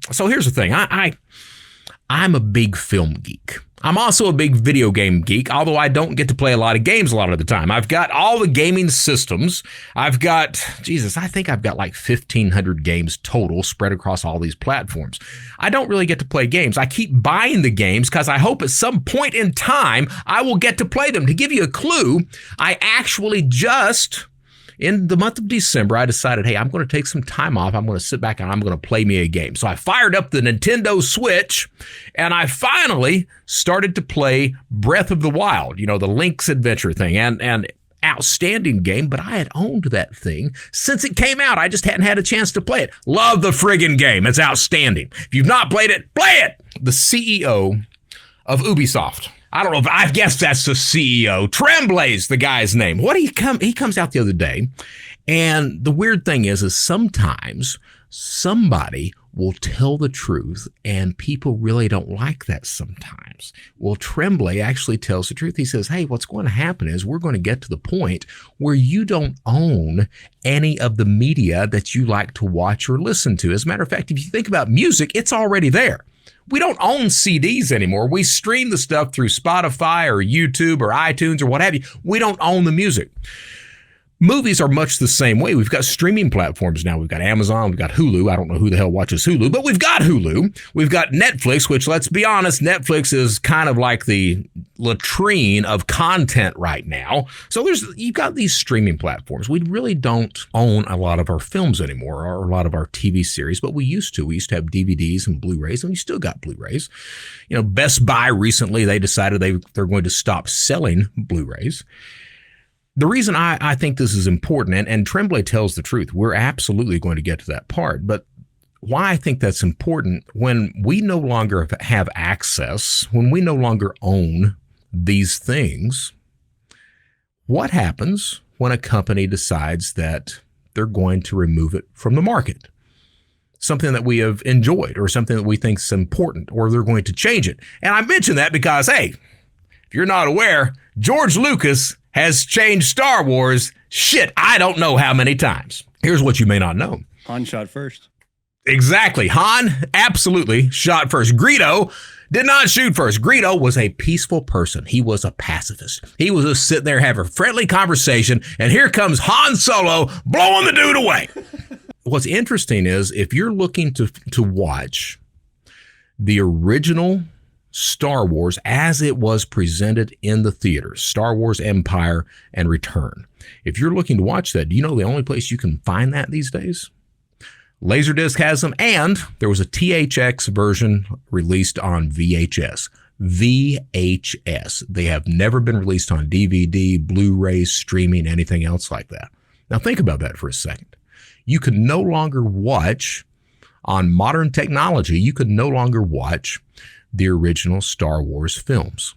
So here's the thing. I'm a big film geek. I'm also a big video game geek, although I don't get to play a lot of games a lot of the time. I've got all the gaming systems. I think I've got like 1,500 games total spread across all these platforms. I don't really get to play games. I keep buying the games because I hope at some point in time I will get to play them. To give you a clue, I actually just... in the month of December, I decided, hey, I'm going to take some time off. I'm going to sit back and I'm going to play me a game. So I fired up the Nintendo Switch and I finally started to play Breath of the Wild, the Link's Adventure thing, and outstanding game, but I had owned that thing since it came out. I just hadn't had a chance to play it. Love the friggin' game. It's outstanding. If you've not played it, play it. The CEO of Ubisoft. I don't know, I guess that's the CEO. Tremblay's the guy's name. He comes out the other day, and the weird thing is sometimes somebody will tell the truth, and people really don't like that sometimes. Well, Tremblay actually tells the truth. He says, hey, what's going to happen is we're going to get to the point where you don't own any of the media that you like to watch or listen to. As a matter of fact, if you think about music, it's already there. We don't own CDs anymore. We stream the stuff through Spotify or YouTube or iTunes or what have you. We don't own the music. Movies are much the same way. We've got streaming platforms now. We've got Amazon. We've got Hulu. I don't know who the hell watches Hulu, but we've got Hulu. We've got Netflix, which, let's be honest, Netflix is kind of like the latrine of content right now. So you've got these streaming platforms. We really don't own a lot of our films anymore or a lot of our TV series, but we used to. We used to have DVDs and Blu-rays, and we still got Blu-rays. Best Buy recently, they decided they're going to stop selling Blu-rays. The reason I think this is important, and Tremblay tells the truth, we're absolutely going to get to that part, but why I think that's important, when we no longer have access, when we no longer own these things, what happens when a company decides that they're going to remove it from the market? Something that we have enjoyed or something that we think is important, or they're going to change it. And I mention that because, hey, if you're not aware, George Lucas has changed Star Wars, I don't know how many times. Here's what you may not know. Han shot first. Exactly. Han absolutely shot first. Greedo did not shoot first. Greedo was a peaceful person. He was a pacifist. He was just sitting there having a friendly conversation, and here comes Han Solo blowing the dude away. What's interesting is if you're looking to watch the original Star Wars as it was presented in the theaters, Star Wars Empire and Return. If you're looking to watch that, do you know the only place you can find that these days? Laserdisc has them, and there was a THX version released on VHS. VHS. They have never been released on DVD, Blu-ray, streaming, anything else like that. Now think about that for a second. You can no longer watch, on modern technology, you could no longer watch the original Star Wars films.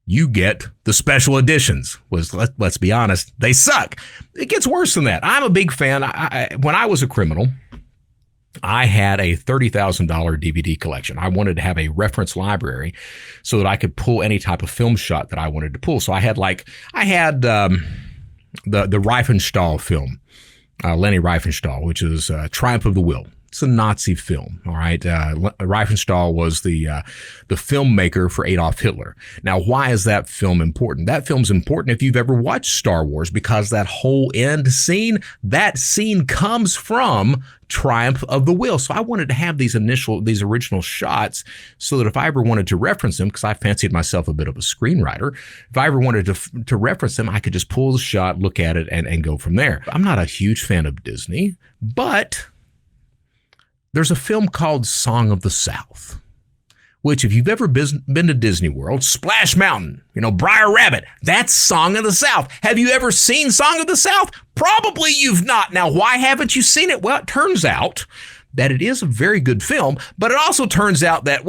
You get the special editions. Let's be honest, they suck. It gets worse than that. I'm a big fan. When I was a criminal, I had a $30,000 DVD collection. I wanted to have a reference library so that I could pull any type of film shot that I wanted to pull. So I had the Riefenstahl film, Leni Riefenstahl, which is Triumph of the Will. It's a Nazi film, all right? Riefenstahl was the filmmaker for Adolf Hitler. Now, why is that film important? That film's important if you've ever watched Star Wars, because that whole end scene, that scene comes from Triumph of the Will. So I wanted to have these original shots so that if I ever wanted to reference them, because I fancied myself a bit of a screenwriter, if I ever wanted to reference them, I could just pull the shot, look at it, and go from there. I'm not a huge fan of Disney, but there's a film called Song of the South, which if you've ever been to Disney World, Splash Mountain, Briar Rabbit, that's Song of the South. Have you ever seen Song of the South? Probably you've not. Now, why haven't you seen it? Well, it turns out that it is a very good film, but it also turns out that,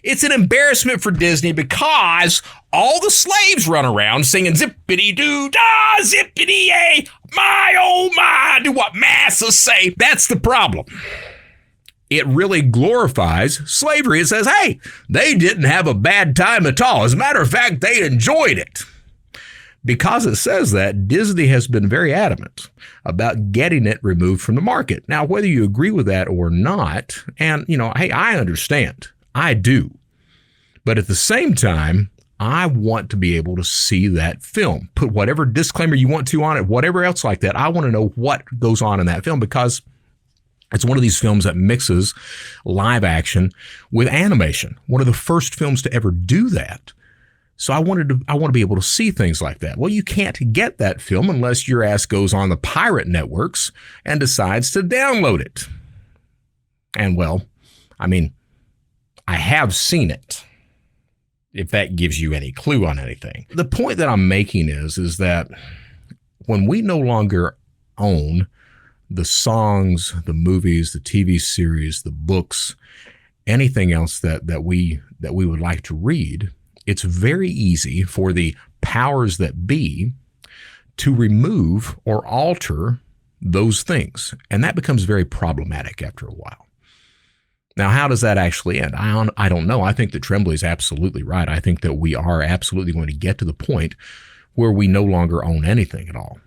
it's an embarrassment for Disney because all the slaves run around singing zippity-doo-dah, zippity-yay, my oh my, do what massa say. That's the problem. It really glorifies slavery. It says, hey, they didn't have a bad time at all. As a matter of fact, they enjoyed it. Because it says that, Disney has been very adamant about getting it removed from the market. Now, whether you agree with that or not, and, hey, I understand. I do. But at the same time, I want to be able to see that film. Put whatever disclaimer you want to on it, whatever else like that. I want to know what goes on in that film, because it's one of these films that mixes live action with animation. One of the first films to ever do that. So I want to be able to see things like that. Well, you can't get that film unless your ass goes on the pirate networks and decides to download it. And well, I mean, I have seen it, if that gives you any clue on anything. The point that I'm making is that when we no longer own the songs, the movies, the TV series, the books, anything else that we would like to read, it's very easy for the powers that be to remove or alter those things. And that becomes very problematic after a while. Now, how does that actually end? I don't know. I think that Tremblay is absolutely right. I think that we are absolutely going to get to the point where we no longer own anything at all.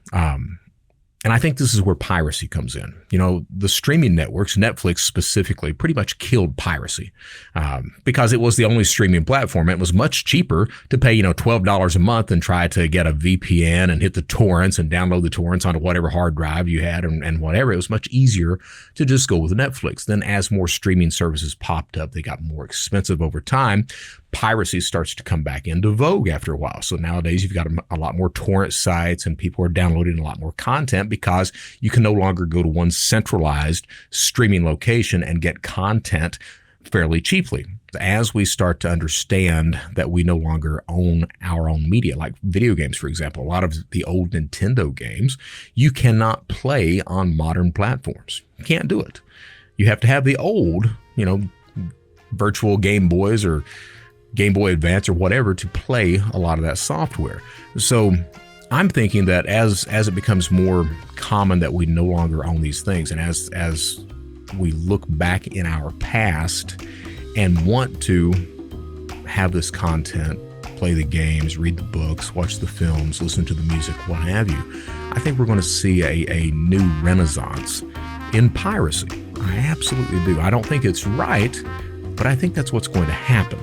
And I think this is where piracy comes in. The streaming networks, Netflix specifically, pretty much killed piracy because it was the only streaming platform. It was much cheaper to pay, $12 a month and try to get a VPN and hit the torrents and download the torrents onto whatever hard drive you had and whatever. It was much easier to just go with Netflix. Then as more streaming services popped up, they got more expensive over time. Piracy starts to come back into vogue after a while. So nowadays you've got a lot more torrent sites and people are downloading a lot more content because you can no longer go to one centralized streaming location and get content fairly cheaply. As we start to understand that we no longer own our own media, like video games, for example, a lot of the old Nintendo games, you cannot play on modern platforms. You can't do it. You have to have the old, virtual Game Boys or Game Boy Advance or whatever to play a lot of that software. So I'm thinking that as it becomes more common that we no longer own these things, and as we look back in our past and want to have this content, play the games, read the books, watch the films, listen to the music, what have you, I think we're going to see a new renaissance in piracy. I absolutely do. I don't think it's right, but I think that's what's going to happen.